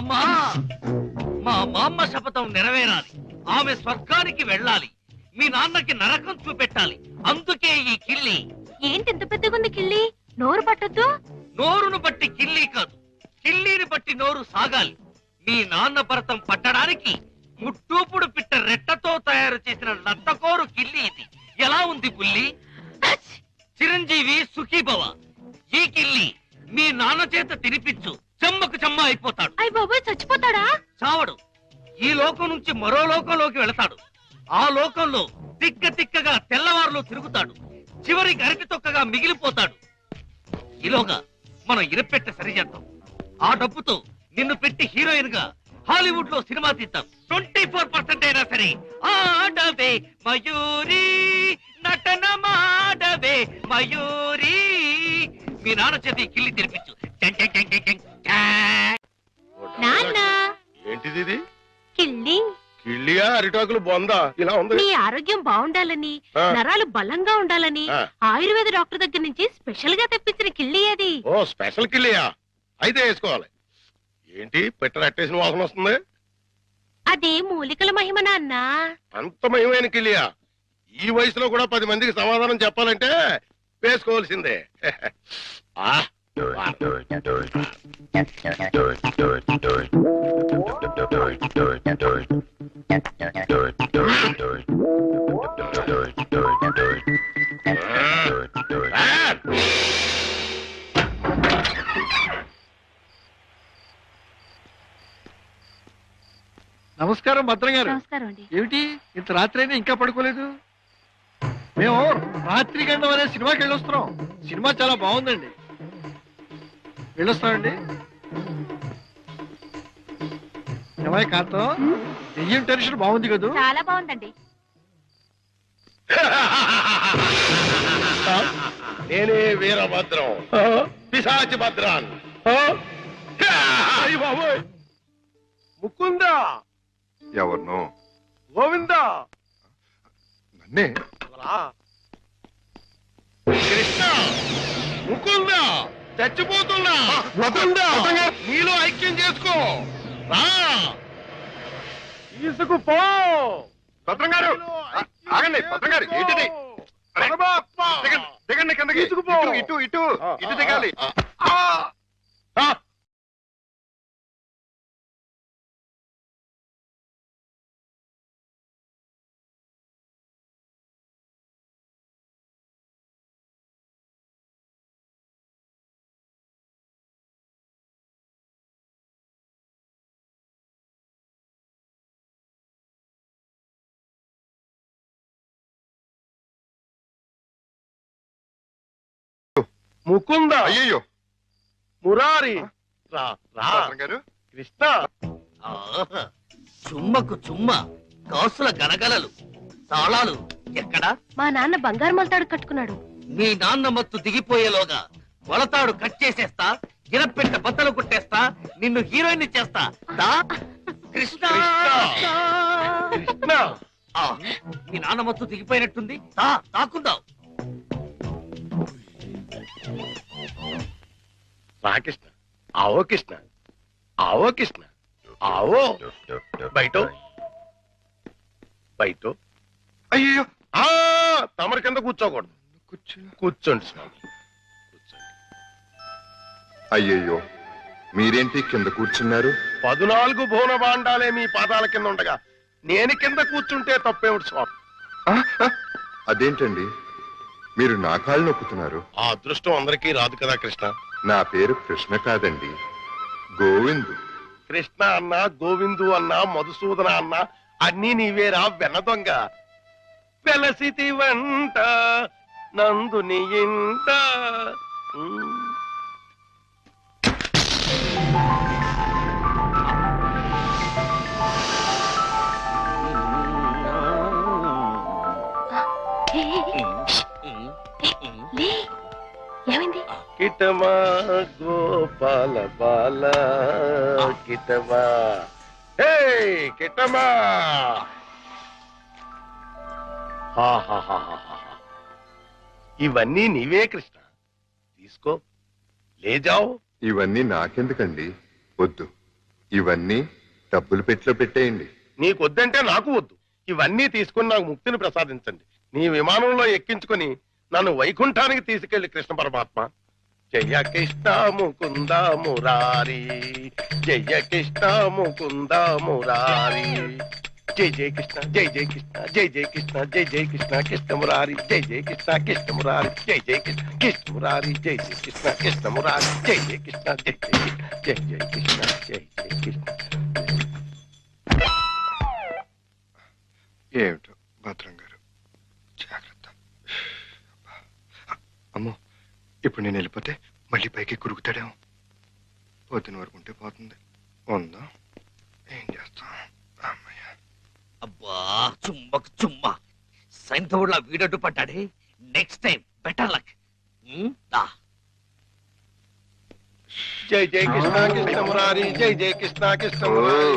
అమ్మా, మా మామ్మ శపథం నెరవేరాలి. ఆమె స్వర్గానికి వెళ్ళాలి. మీ నాన్నకి నరకం చూపెట్టాలి. అందుకే ఈ కిల్లి. ఏంటి ఇంత పెద్దగుంది కిళ్ళి? నోరు పట్టద్దు. నోరును బట్టి కిల్లి కాదు, కిల్లీని బట్టి నోరు సాగాలి. మీ నాన్న భరతం పట్టడానికి ముట్టూపుడు పిట్ట రెట్టతో తయారు చేసిన లత్తకోరు కిల్లి ఇది. ఎలా ఉంది పుల్లి? చిరంజీవి సుఖీభవ. ఈ కిల్లి మీ నాన్న చేత తినిపించు, చెమ్మకు చెమ్మ అయిపోతాడు. అయ్య బాబోయ్, చచ్చిపోతాడా? చావడు. ఈ లోకం నుంచి మరో లోకంలోకి వెళతాడు. ఆ లోకంలో తిక్క తిక్కగా తెల్లవారులో తిరుగుతాడు. చివరికి అరటి తొక్కగా మిగిలిపోతాడు. ఈలోగా మనం ఇరపెట్ట సరిచేద్దాం. ఆ డబ్బుతో నిన్ను పెట్టి హీరోయిన్ గా హాలీవుడ్ లో సినిమా తీద్దాం. 24% అయినా సరే ఆడవే మయూరి, నటన మాడవే మయూరి. మీ నాన్న చేతి కిల్లి తెరిపించు. నాన్న, ఏంటిది ఇది? కిళ్ళి. కిళ్ళియా అరిటాకులు బొందా ఇలా ఉంది? నీ ఆరోగ్యం బాగుండాలని, నరాలు బలంగా ఉండాలని ఆయుర్వేద డాక్టర్ దగ్గర నుంచి స్పెషల్ గా తెప్పించిన కిళ్ళి అది. ఓ స్పెషల్ కిళ్ళియా? అయితే వేసుకోవాలి. ఏంటి పెట్ట అట్టేసిన వాసన వస్తుంది? అదే మూలికల మహిమ నాన్న. అంత మహిమైన కిళ్ళియా? ఈ వయసులో కూడా 10 మందికి సమాధానం చెప్పాలంటే వేసుకోవాల్సిందే. నమస్కారం భద్రం గారు. నమస్కారం అండి. ఏమిటి ఇంత రాత్రి అయినా ఇంకా పడుకోలేదు? మేము రాత్రి గండం అనే సినిమాకి వెళ్ళొస్తున్నాం. సినిమా చాలా బాగుందండి. వెళ్ళొస్తామండి. ఏమై కాంతం, దెయ్యం టెన్షన్ బాగుంది కదూ? చాలా బాగుందండి. నేనే వీరభద్రం, పిశాచి భద్రాన్. బాబోయ్, ముకుందా. ఎవరినో? గోవిందా. నన్నే. కృష్ణ, ముకుందా, చచ్చిపోతున్నా. ముకుందా, నీలో ఐక్యం చేసుకో. రా, తీసుకుపో. భద్రం గారు ఆగండి. భద్రం గారు ఏంటిది? దిగండి కిందకి. తీసుకుపో. ఇటు ఇటు ఇటు దిగాలి. ముకుందా. అయ్యో మురారి. రా రా. భద్రం గారు. కృష్ణ. చుమ్మకు చుమ్మ, కాసుల గలగలలు, తాళాలు ఎక్కడా? మా నాన్న బంగారు మొలతాడు కట్టుకున్నాడు. మీ నాన్న మత్తు దిగిపోయేలోగా మొలతాడు కట్ చేసేస్తా, గిరపెట్ట బద్దలు కొట్టేస్తా, నిన్ను హీరోయిన్ చేస్తా. దా కృష్ణ. కృష్ణ. మీ నాన్న మత్తు దిగిపోయినట్టుంది. తాకుందాం. రా కృష్ణ. ఆవో కృష్ణ, ఆవో కృష్ణ, ఆవో. బయట బయట. అయ్యో తమరి కింద కూర్చోకూడదు. కూర్చోండి స్వామి, కూర్చోండి. అయ్యయ్యో, మీరేంటి కింద కూర్చున్నారు? 14 భువన భాండాలే మీ పాదాల కింద ఉండగా నేను కింద కూర్చుంటే తప్పేమిటి స్వామి? అదేంటండి, మీరు నా కాళ్ళు నొక్కుతున్నారు? ఆ అదృష్టం అందరికీ రాదు కదా కృష్ణ. నా పేరు కృష్ణ కాదండి, గోవిందు. కృష్ణ అన్నా, గోవిందు అన్నా, మధుసూదన అన్నా అన్నీ నీవేరా వెన్న దొంగ. వెలసితి వంట నందుని ఇంట. ఏమైంది? కిటమా గోపాల బాల కిటమా. హే కిటమా. ఇవన్నీ నీవే కృష్ణ, తీసుకో, లేజావు. ఇవన్నీ నాకెందుకండి? వద్దు, ఇవన్నీ డబ్బులు పెట్టిలో పెట్టేయండి. నీకొద్దంటే నాకు వద్దు. ఇవన్నీ తీసుకుని నాకు ముక్తిని ప్రసాదించండి. నీ విమానంలో ఎక్కించుకుని నన్ను వైకుంఠానికి తీసుకెళ్లి కృష్ణ పరమాత్మ. జయ కృష్ణ ముకుంద మురారి, జయ కృష్ణ ముకుంద మురారి, జై జయ కృష్ణ, జై జయ కృష్ణ, జై జయ కృష్ణ, జై జయ కృష్ణ కృష్ణ మురారి, జై జయ కృష్ణ కృష్ణ మురారి, జై జయ కృష్ణ కృష్ణ మురారి, జై జయ కృష్ణ కృష్ణ మురారి, జై జయ కృష్ణ, జై జయ కృష్ణ, జై జయ కృష్ణ, జై జయ కృష్ణ. ఏమిటో భద్రం గారు, జాగ్రత్త. అమ్మో, ఇప్పుడు నేను వెళ్ళిపోతే మళ్ళీ పైకి కురుగుతాడేమో. పొద్దున వరకు ఉంటే పోతుంది. ఉందా, ఏం చేస్తాం? అమ్మయ్య. అబ్బా చుమ్మకు చుమ్మ, సైంధవుడిలా వీడడ్డు పడ్డాడే. Next time better luck. దా. జై జయ కృష్ణ కృష్ణ మురారి, జై జయ కృష్ణ కృష్ణ మురారి.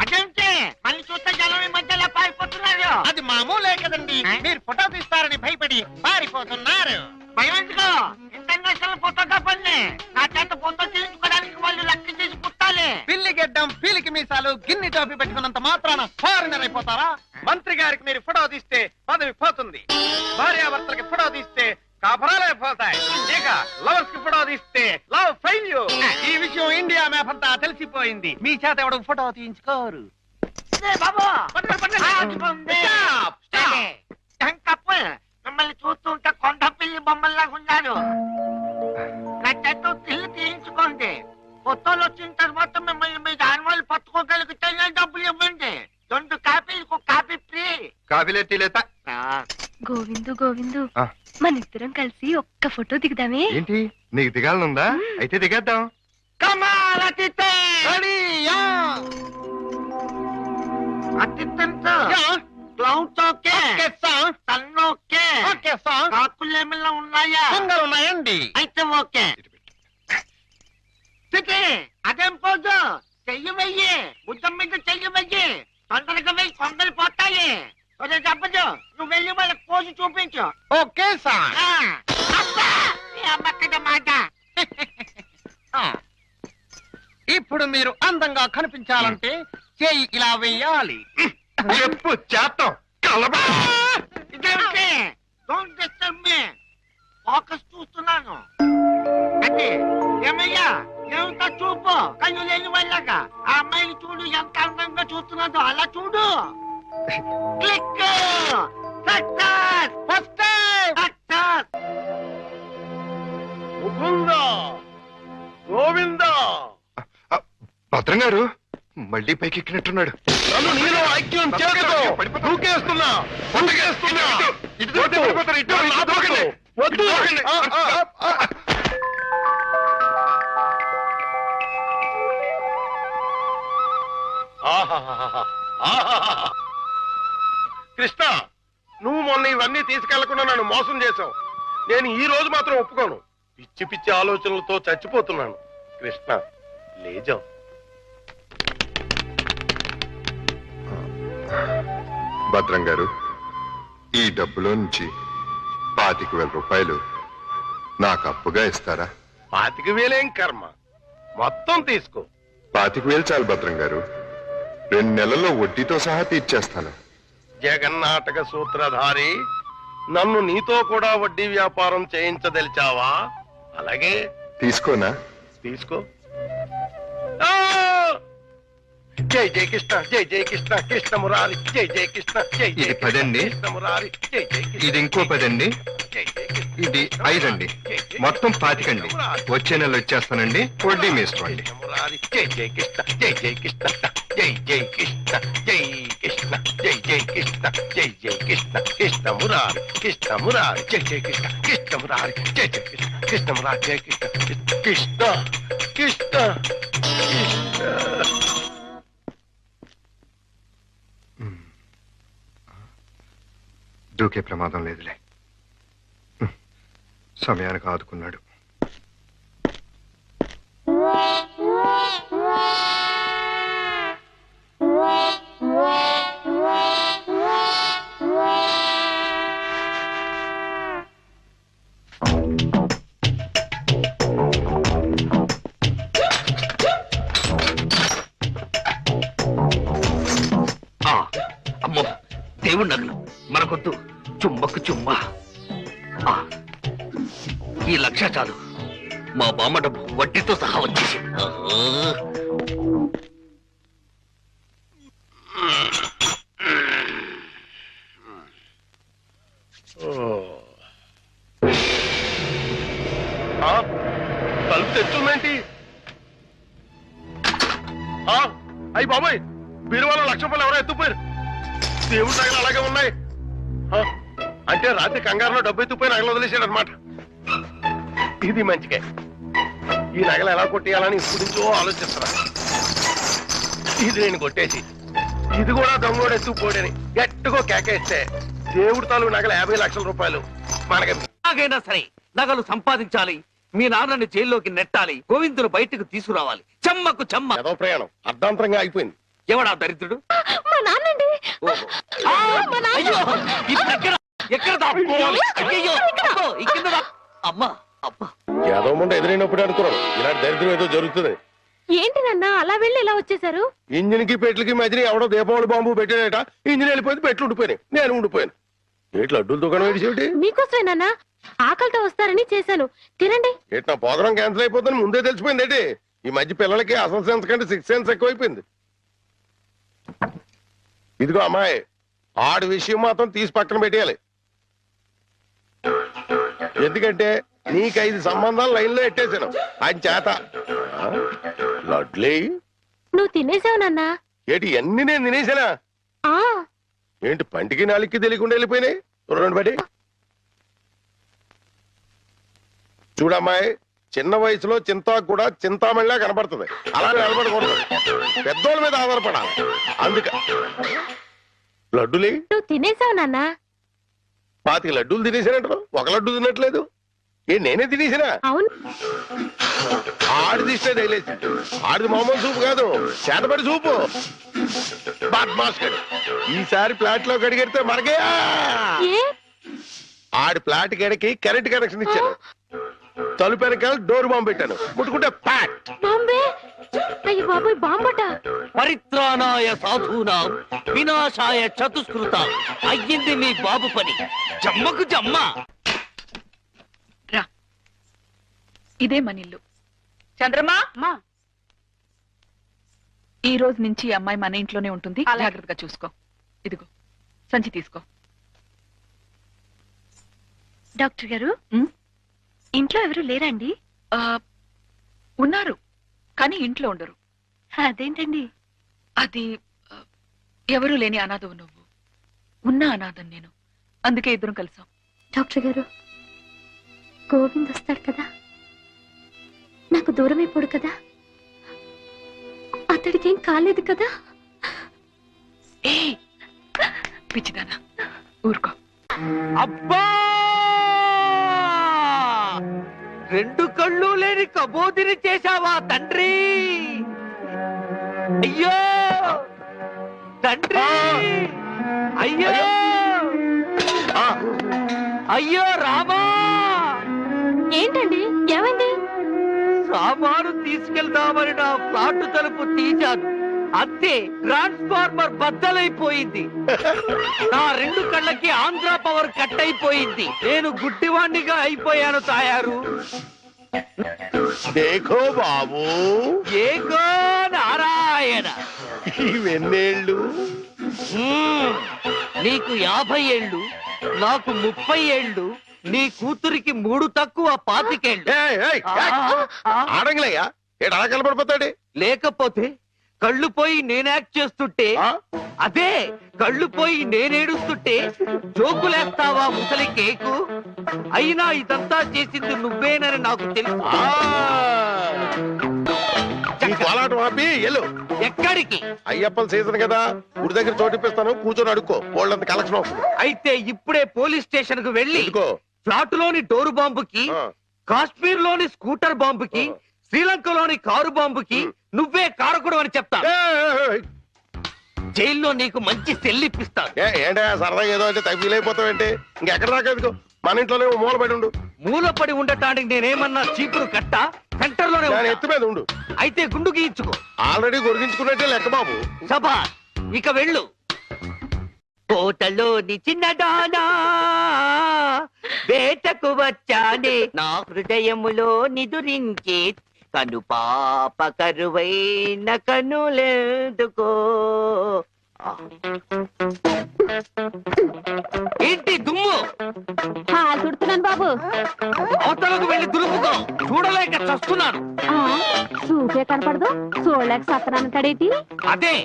అదేంటి మళ్ళీ చూస్తే జనం ఈ మధ్యలో పారిపోతున్నారు. అది మామూలే కదండి, మీరు ఫోటో తీస్తారని భయపడి పారిపోతున్నారు. భయం ఎందుకు? ఇంటర్నేషనల్ ఫోటోగ్రాఫర్ని నా చేత ఫోటో తీయించుకోవడానికి వాళ్ళు లెక్క చేసి పుట్టాలి. పిల్లి గెడ్డం, పీలికి మీసాలు, గిన్ని టోపీ పెట్టుకున్నంత మాత్రాన ఫారినర్ అయిపోతారా? మంత్రి గారికి మీరు ఫోటో తీస్తే పదవి పోతుంది. భార్యాభర్తలకి ఫోటో తీస్తే కాపురాలే పోతాయి. ఇక లవర్స్ కి ఫోటో తీస్తే లవ్ ఫెయిల్యూర్. ఈ విషయం ఇండియా మ్యాప్ అంతా తెలిసిపోయింది. మీ చేత ఎవడు ఫోటో తీయించుకోరు. మిమ్మల్ని చూస్తుంటే కొండ పిల్లి బొమ్మల్లాగా ఉన్నారు. నా చేత ఇల్లు తీయించుకోండి. ఫోటోలు వచ్చిన తర్వాత మిమ్మల్ని మీ దానివాళ్ళు పట్టుకోగలిగితే డబ్బులు ఇవ్వండి. 2 కాపీలకు కాపీ ఫ్రీ. కాఫీలే టీలేతా. గోవిందు గోవిందు, మన ఇద్దరం కలిసి ఒక్క ఫోటో దిగుదామే? ఏంటి, నీకు దిగాలనుందా? అయితే దిగేద్దాం. కాకులేమిలా ఉన్నాయా? ఉన్నాయండి. అయితే ఓకే. అదేం పోదు, చెయ్యి వెయ్యి, బుద్ధం మీద చెయ్యి వెయ్యి. తొందరగా వెయ్యి, కొందరు పోతాయి. చెప్పదు, నువ్వు వెళ్ళి వాళ్ళకి పోసి చూపించు. Okay sir. మాట. ఇప్పుడు మీరు అందంగా కనిపించాలంటే చెయ్యి ఇలా వెయ్యాలి. చెప్పు చేస్తాం. ఇదేంటి? Don't disturb me. ఫోకస్ చూస్తున్నాను. అంటే ఏమయ్యా, ఏమిటా చూపు? కళ్ళు లేని వాళ్ళగా ఆ అమ్మాయిని చూడు, ఎంత అందంగా చూస్తున్నాదో అలా చూడు. Click. Success. First time success. Mukunda Govinda. భద్రం గారు మళ్ళీ పైకి ఎక్కినట్టున్నాడు. నన్ను నీలో ఐక్యం చేయదు. దూకేస్తున్నా, దూకేస్తున్నా. వద్దు. కృష్ణ, నువ్వు మొన్న ఇవన్నీ తీసుకెళ్లకుండా నన్ను మోసం చేశావు. నేను ఈ రోజు మాత్రం ఒప్పుకోను. పిచ్చి పిచ్చి ఆలోచనలతో చచ్చిపోతున్నాను. కృష్ణ, లేజాం. భద్రం గారు, ఈ డబ్బులో నుంచి 25,000 రూపాయలు నాకు అప్పుగా ఇస్తారా? 25,000 కర్మ, మొత్తం తీసుకో. 25,000 చాలు భద్రం గారు. 2 నెలల్లో వడ్డీతో సహా తీర్చేస్తాను. జగన్నాటక సూత్రధారి, నన్ను నీతో కూడా వడ్డీ వ్యాపారం చేయించదలిచావా? అలాగే తీసుకోనా? తీసుకో. జై జయ కృష్ణ, జై జయ కృష్ణ కృష్ణ మురారి, జై జయ కృష్ణ, జై జయ ఇది 10 అండి. కృష్ణ మురారి, జై జయ కృష్ణ. ఇది ఇంకో 10 అండి. జై జయ కృష్ణ. ఇది 5 అండి. మొత్తం 25 అండి. వచ్చే నెల వచ్చేస్తానండి. వడ్డీ మీ ఇష్టం అండి. మురారి, జై జయ కృష్ణ, జై జయ కృష్ణ, జై జయ కృష్ణ, జై కృష్ణ, జై జయ కృష్ణ, జై జయ కృష్ణ కృష్ణ మురారి, కృష్ణ మురారి, జై జయ కృష్ణ, కృష్ణ మురారి, జై జయ కృష్ణ, కృష్ణ మురారి, జయ కృష్ణ, కృష్ణ కృష్ణ కృష్ణ. దూకే ప్రమాదం లేదులే. సమయానికి ఆదుకున్నాడు. దేవుడి నగలు మనకొద్దు. చుమ్మకు చుమ్మా. ఆ, ఈ 1,00,000 చాలు. మా బామ్మ డబ్బు వడ్డీతో సహా వచ్చేసింది. తలుపు తెచ్చుందేంటి? అయ్యి బాబాయ్, బీరువాలో 1,00,000 రూపాయలు ఎవరో ఎత్తుపోయారు. దేవుడి నగలు అలాగే ఉన్నాయి. అంటే రాత్రి కంగారులో డబ్బు ఎత్తుపోయి నగలు వదిలేశాడు అనమాట. ఇది మంచిగా. ఈ నగలు ఎలా కొట్టేయాలని ఇప్పుడు నుంచో ఆలోచిస్తున్నా. ఇది నేను కొట్టేసి ఇది కూడా దొంగోడు ఎత్తుకుపోడని గట్టిగా కేకేస్తే దేవుడి తాలూకు నగలు 50 లక్షల రూపాయలు మనకి. ఎలాగైనా సరే నగలు సంపాదించాలి. మీ నాన్నని జైల్లోకి నెట్టాలి. గోవిందులు బయటకు తీసుకురావాలి. చెమ్మకు చెమ్మ. ఏదో ప్రయాణం అర్ధాంతరంగా ఆగిపోయింది. ఎవడా దరిద్రుడు? మా నాన్నండి. ఓహో. ఆ! అయ్యో! ఇప్పుడు ఎక్కడ దాక్కోవాలి? అయ్యయ్యో! అబ్బో! ఈ కింద అమ్మా అబ్బా. ఏదో ముందు ఎదురైనప్పుడు అనుకున్నాను ఇలాంటి దరిద్రం ఏదో జరుగుతుంది. ఏంటి నాన్న అలా వెళ్ళి ఇలా వచ్చేసారు? ఇంజిన్ కి పెట్లకి మధ్యన ఎవడో దీపావళి బాంబు పెట్టాడట. ఇంజిన్ వెళ్ళిపోయింది, పెట్లు ఉండిపోయినాయి. నేను ఉండిపోయాను. ఏట్లు అడ్డుల దుకాణం ఏడిచేటి? మీకోసమే నాన్న, ఆకలితో వస్తారని చేశాను, తినండి. ఏటి నా ప్రోగ్రాం క్యాన్సిల్ అయిపోతుందని ముందే తెలిసిపోయింది ఏంటి? ఈ మధ్య పిల్లలకి అసలు సెన్స్ కంటే 6th సెన్స్ ఎక్కువైపోయింది. ఇదిగో అమ్మాయి, ఆడి విషయం మాత్రం తీసి పక్కన పెట్టేయాలి. ఎందుకంటే నీకు 5 సంబంధాలు లైన్ లో ఎట్టేశాను. ఆయన చేత లడ్లీ. నువ్వు తినేసావు నాన్న. ఏంటి అన్ని నేను తినేసానా? ఆ ఏంటి పంటికి నాలుగుకి తెలియకుండా వెళ్ళిపోయినాయి? రెండు బడి చూడమ్మాయి, చిన్న వయసులో చింతాకు కూడా చింతామణిలా కనబడుతుంది. అలా నిలబడకూడదు, పెద్దోళ్ళ మీద ఆధారపడాలి. అందుక లడ్డులే నువ్వు తినేసావు నాన్న. 25 లడ్డూలు తినేసానంటారు, 1 లడ్డు తినట్లేదు. నేనే తినేసినా? అవును. ఆడిది ఇష్టే తగిలేసి. ఆడిది మామూలు సూపు కాదు, చేతబడి సూపు. బాద్మాస్ గడి ఈసారి ప్లాట్ లో గడిగెడితే మనకే. ఆడి ప్లాట్ గడికి కరెంట్ కనెక్షన్ ఇచ్చాను. తలుపు వెనకాల డోర్ బాంబు పెట్టాను. ముట్టుకుంటే ప్యాట్. బాంబే. అయ్యి బాబాయ్, బాంబట. పరిత్రాణాయ సాధూనాం వినాశాయ చతుష్కృత. అయ్యింది మీ బాబు పని. జమ్మకు జమ్మ. రా, ఇదే మన ఇల్లు. చంద్రమా, ఈ రోజు నుంచి ఈ అమ్మాయి మన ఇంట్లోనే ఉంటుంది. జాగ్రత్తగా చూసుకో. ఇదిగో సంచి తీసుకో. డాక్టర్ గారు, ఇంట్లో ఎవరు లేరండి? ఉన్నారు, కానీ ఇంట్లో ఉండరు. అదేంటండి? అది ఎవరూ లేని అనాథవు నువ్వు, ఉన్న అనాథం నేను. అందుకే ఇద్దరం కలిసాం. డాక్టర్ గారు, గోవింద్ వస్తాడు కదా, నాకు దూరం అయిపోడు కదా, అతడికి ఏం కాలేదు కదా? ఏ పిచ్చిదానా, ఊరుకో. అబ్బా, 2 కళ్ళు లేని కబోదిని చేశావా తండ్రి? అయ్యో తండ్రి, అయ్యో అయ్యో రామా. ఏంటండి, ఏమైంది? సామాను తీసుకెళ్దామని నా ఫ్లాట్ తలుపు తీశాను, అంతే ట్రాన్స్ఫార్మర్ బద్దలైపోయింది. నా 2 కళ్ళకి ఆంధ్ర పవర్ కట్ అయిపోయింది. నేను గుడ్డివాణ్ణిగా అయిపోయాను తాయారు. దేఖో బాబు, ఏగో నారాయణ. ఇవెన్నేళ్ళు? నీకు 50 ఏళ్ళు, నాకు 30 ఏళ్ళు, నీ కూతురికి 3 తక్కువ 25 ఏళ్ళు. ఆడంగిలయ్యా, ఏడు అలా కలపడిపోతాడు. లేకపోతే కళ్ళు పోయి నేను యాక్ట్ చేస్తుంటే, అదే కళ్ళు పోయి నేనేడుస్తుంటే జోకులేస్తావా ముసలి కేకు? అయినా ఇదంతా చేసింది నువ్వేనని నాకు తెలుసు. పోలాటం ఆపి ఎల్లు. ఎక్కడికి? అయ్యప్పల సీజన్ కదా, గుడి దగ్గర చోటిప్పిస్తాను, కూర్చొని అడుక్కో. వాళ్ళంత కలెక్షన్ వస్తుంది. అయితే ఇప్పుడే పోలీస్ స్టేషన్ కు వెళ్ళి ఎందుకో? ఫ్లాట్ లోని డోరు బాంబుకి, కాశ్మీర్ లోని స్కూటర్ బాంబుకి, శ్రీలంకలోని కారు బాంబుకి నువ్వే కారకుడు అని చెప్తా. జైల్లో నీకు మంచి సెల్లిప్పిస్తాను. ఏంటా సరదాగా ఏదో అంటే తగ్గిలైపోతావేంటి? ఇంకెక్కడ దాకా ఎందుకు? మన ఇంట్లోనే మూలపడి ఉండు. మూలపడి ఉండటానికి నేనేమన్నా చీపురు కట్ట? సెంటర్ లోనే ఎత్తు మీద ఉండు. అయితే గుండు గీయించుకో. ఆల్రెడీ గొరిగించుకున్నట్టే లెక్క బాబు. సభా, ఇక వెళ్ళు. కోటలోని చిన్నదానా వేటకు వచ్చానే నా హృదయములో నిదురించే కను పాప కరువైన కనులెందుకో. ఏంటి దుమ్ము? చుడుతున్నాను బాబు. అవతలకు వెళ్ళి దులుపుకో, చూడలేక చస్తున్నాను. చూపే కనపడదు, చూడలేక సత్తనాన్ని తడేటి. అదే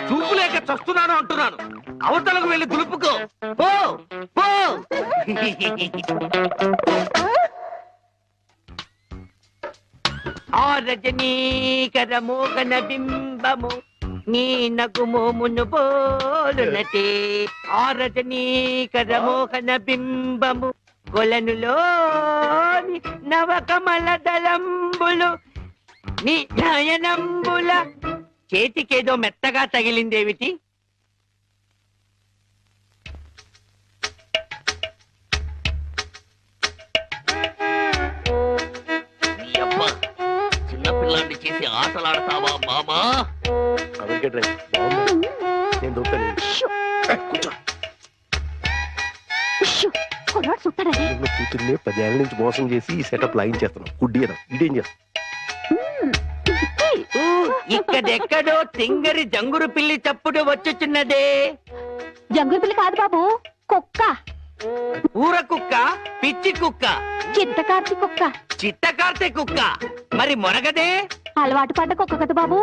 చూపులేక చస్తున్నాను అంటున్నాను. అవతలకు వెళ్ళి దులుపుకో, పో పో. ఆ రజనీకర మోగన బింబము నీ నగుమోమును పోలునటే. ఆ రజనీకర మోహన బింబము కొలనులోని నవకమల దళంబులు నీ నయనంబుల. చేతికేదో మెత్తగా తగిలిందేమిటి? చిన్నపిల్లాన్ని చేసి ఆటలాడతావా మామా? నేను దొరుకుతాను. కూర్చో. కూతుర్ని 10 ఏళ్ల నుంచి మోసం చేసి ఈ సెటప్ లాగించేస్తున్నాం. గుడ్డి ఇదేం చేస్తాం? ఇక్కడెక్కడో తింగరి జంగురు పిల్లి చప్పుడు వచ్చుచున్నదే. జంగుల పిల్లి కాదు బాబు, కుక్క. ఊర కుక్క, పిచ్చి కుక్క, చిత్తకార్తి కుక్క. చిత్తకార్తె కుక్క. మరి మొరగదే? అలవాటు పడ్డ కుక్క కదా బాబు,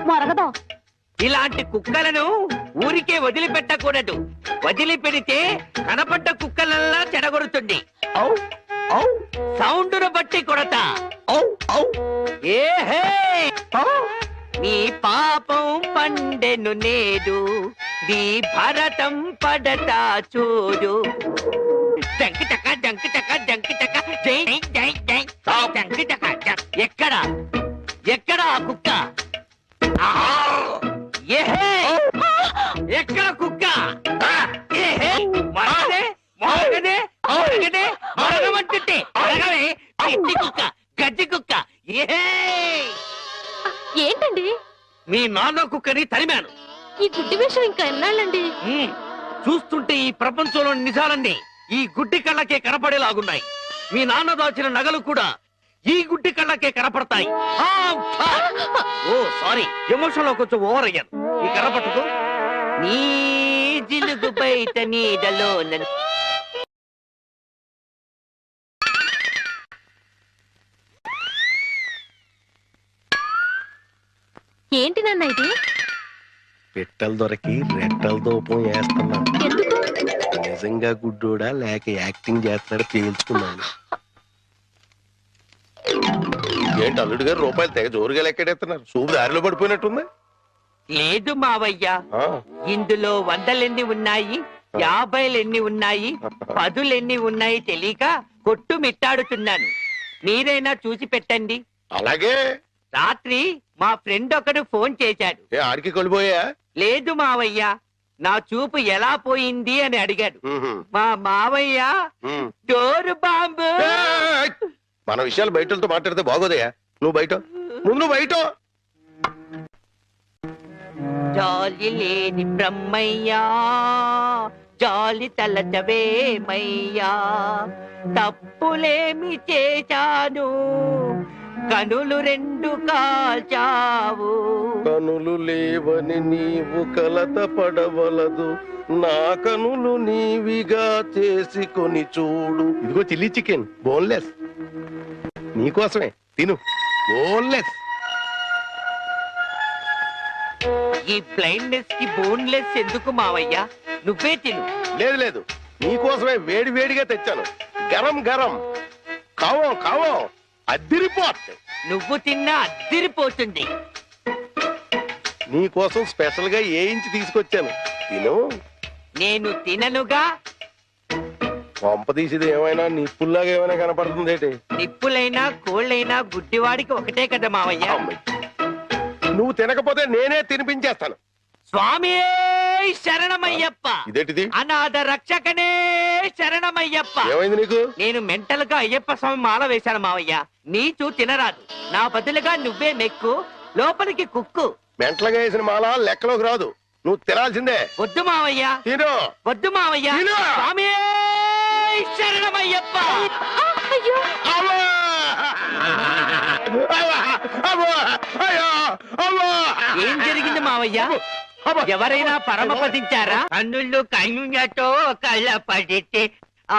మొరగదు. ఇలాంటి కుక్కలను ఊరికే వదిలిపెట్టకూడదు. వదిలిపెడితే కనపడ్డ కుక్కలల్లా చెడగొడుతుంది. సౌండును బట్టి కొడతా. ఏహే, నీ పాపం పండెను నేడు, నీ భరతం పడతా చూడు. జంకిటక జంకిటక జంకిటక జై జై జై జంకిటక. ఎక్కడ ఎక్కడ ఆ కుక్క? ఏహే, ఎక్కడ కుక్క? ఏహే, మరగదే మరగదే మరగదే మరగమంటుంటే మరగవే. పిచ్చి కుక్క, గజ్జి కుక్క. ఏహే, ఏంటండి మీ నాన్న కుక్కని తరిమాను. ఈ గుడ్డి విషయం ఇంకా ఎన్నాళ్ళండి? చూస్తుంటే ఈ ప్రపంచంలోని నిజాలన్నీ ఈ గుడ్డి కళ్ళకే కనపడేలాగున్నాయి. మీ నాన్న దాచిన నగలు కూడా ఈ గుడ్డి కళ్ళకే కనపడతాయి. ఓ సారీ, ఎమోషన్ లో కొంచెం ఓవర్ అయ్యాను. ఈ కనపడదు. నీ జిలుగు బయట నీడలో ఏంటి నాన్న ఇది? పెట్టలు దొరికి రెట్టల దూపం వేస్తున్నా. ఎందుకు? నిజంగా గుడ్డోడా లేక యాక్టింగ్ చేస్తాడో తేల్చుకున్నాను. ఏంటి అల్లుడు గారు రూపాయలు తెగ జోరుగా లెక్కెడేస్తున్నారు? సూపు దారిలో పడిపోయినట్టుంది. లేదు మావయ్య, ఇందులో 100 ఉన్నాయి, 50 ఉన్నాయి, 10 ఉన్నాయి తెలియక కొట్టు మిట్టాడుతున్నాను. మీరైనా చూసి పెట్టండి. అలాగే. రాత్రి మా ఫ్రెండ్ ఒకడు ఫోన్ చేశాడు. ఆడికి కొలిపోయా? లేదు మావయ్య, నా చూపు ఎలా పోయింది అని అడిగాడు. మా మావయ్య డోరు బాంబు. మన విషయాలు బయటతో మాట్లాడితే బాగోదయ్యా. నువ్వు బయట, ముందు బయట. జాలి లేని బ్రహ్మయ్యా, జాలి తలచవేమయ్యా, తప్పులేమి చేశాను, కనులు 2 కాల్చావు. కనులు లేవని నీవు కలత పడవలదు, నా కనులు నీవిగా చేసుకొని చూడు. ఇదిగో చిల్లీ చికెన్, బోన్లెస్. నీకోసమే, తిను. బోన్లెస్. ఈ బ్లైండ్నెస్ కి బోన్లెస్ ఎందుకు మావయ్య? నువ్వే తిను. లేదు లేదు, నీకోసమే వేడి వేడిగా తెచ్చాను. గరం గరం. కావో కావో, అద్దిరిపోతుంది. నువ్వు తిన్నా అద్దిరిపోతుంది. నీకోసం స్పెషల్ గా ఏ ఇంచి తీసుకొచ్చాను, తిను. నేను తిననుగా. పంప తీసేది ఏమైనా నిప్పుల్లాగా ఏమైనా కనపడుతుంది. నిప్పులైనా కోళ్ళైనా గుడ్డివాడికి ఒకటే కదా మావయ్య. నువ్వు తినకపోతే నేనే తినిపించేస్తాను. స్వామి శరణమయ్యప్ప. ఇదేంటిది? అనాథ రక్షకనే శరణమయ్యప్ప. ఏమైంది నీకు? నేను మెంటల్ గా అయ్యప్ప స్వామి మాల వేశాను మావయ్య. నీచు తినరాదు, నా బదులుగా నువ్వే మెక్కు, లోపలికి కుక్కు. మెంటలుగా వేసిన మాల లెక్కలోకి రాదు. నువ్వు తినాల్సిందే. వద్దు మావయ్య, తిను. వద్దు మావయ్య. తిను. స్వామి శరణమయ్యప్ప. అయ్యో అవ్వా! అవ్వా! అవ్వా! అయ్యో! అవ్వా! ఏం జరిగింది మావయ్య? అవ్వా! ఎవరైనా పరమపదించారా? కన్నుళ్ళు కన్నులతో కళ్ళ పడితే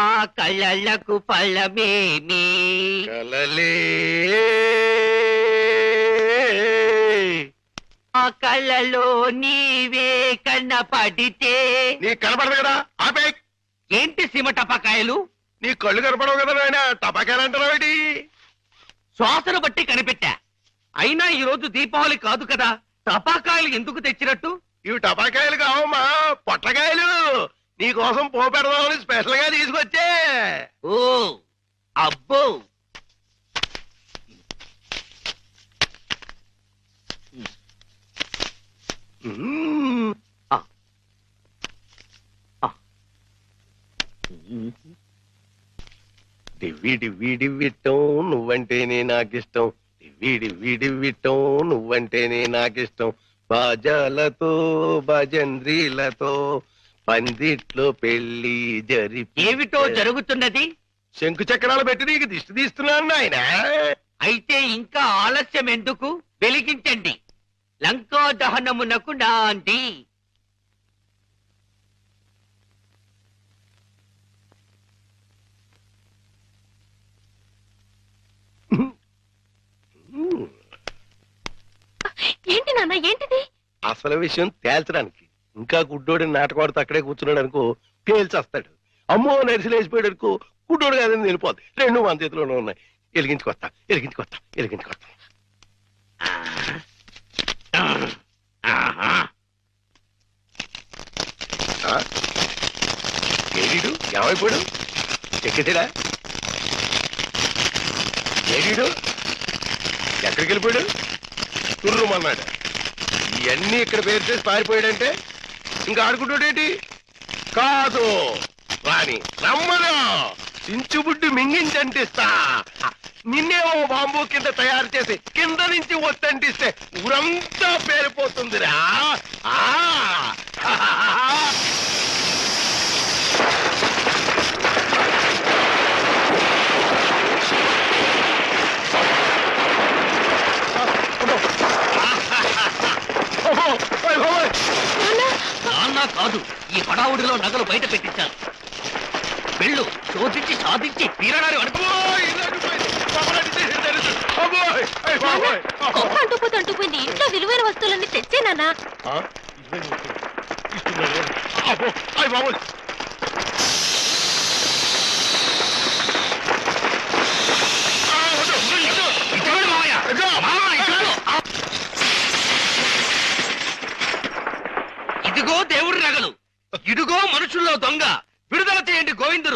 ఆ కళ్ళకు ఫలమేమి? కలలే ఆ కళ్ళలో నీవే కన్న పడితే. నీ కనపడదు కదా, ఆపే. ఏంటి సీమ టపాకాయలు? నీ కళ్ళు కనపడవు కదా నాయన, టపాకాయలు అంటారావేటి? శ్వాసను బట్టి కనిపెట్టా. అయినా ఈ రోజు దీపావళి కాదు కదా, టపాకాయలు ఎందుకు తెచ్చినట్టు? ఇవి టపాకాయలు కావమ్మా, పొట్టకాయలు. నీ కోసం పోపెడదామని స్పెషల్ గా తీసుకొచ్చే. ఓ అబ్బో, మ్మ్. డివ్వి డివ్వి డివ్విట్టం నువ్వంటేనే నాకిష్టం. డివ్వి డివ్వి డివ్విట్టం నువ్వంటేనే నాకిష్టం. బాజాలతో భజంద్రీలతో పందిట్లో పెళ్లి జరిపి. ఏమిటో జరుగుతున్నది? శంకు చక్రాలు పెట్టి నీకు దిష్టి తీస్తున్నాను నాయన. అయితే ఇంకా ఆలస్యం ఎందుకు? వెలిగించండి. లంకా దహనమునకు నాంది. ఏంటి నాన్న, ఏంటిది? అసలు విషయం తేల్చడానికి. ఇంకా గుడ్డోడిని నాటకవాడుతూ అక్కడే కూర్చున్నాడు అనుకో, పేల్చేస్తాడు. అమ్మో నరిసిలేసిపోయాడు అనుకో, గుడ్డోడు కాదని వెళ్ళిపోద్ది. రెండు మన చేతిలోనే ఉన్నాయి. ఎలిగించుకొస్తా, ఎలిగించుకొస్తా, ఎలిగించుకొస్తా. ఏడీడు ఏమైపోయాడు? ఎక్కేసాడా? ఏడీడు ఎక్కడికి వెళ్ళిపోయాడు? తుర్రుమన్నాడు. ఇవన్నీ ఇక్కడ పేరు చేసి పారిపోయాడంటే ఇంకా ఆడుకుంటాడేంటి? కాదు రాని రమ్మను, చించుబుడ్డి మింగించంటిస్తా. నిన్నేమో బాంబు కింద తయారు చేసి కింద నుంచి ఒత్తంటిస్తే ఊరంతా పేరిపోతుందిరా. నాన్న కాదు, ఈ హడావుడిలో నగలు బయట పెట్టించాను. వెళ్ళు, శోధించి సాధించి తీరడారి అనుకో. గొప్ప అంటుపోతే అంటుపోయింది. ఇంట్లో విలువైన వస్తువులన్నీ తెచ్చే నాన్న. ఇదిగో దేవుడి నగలు, ఇదిగో మనుషుల్లో దొంగ. విడుదల చేయండి గోవిందుడు.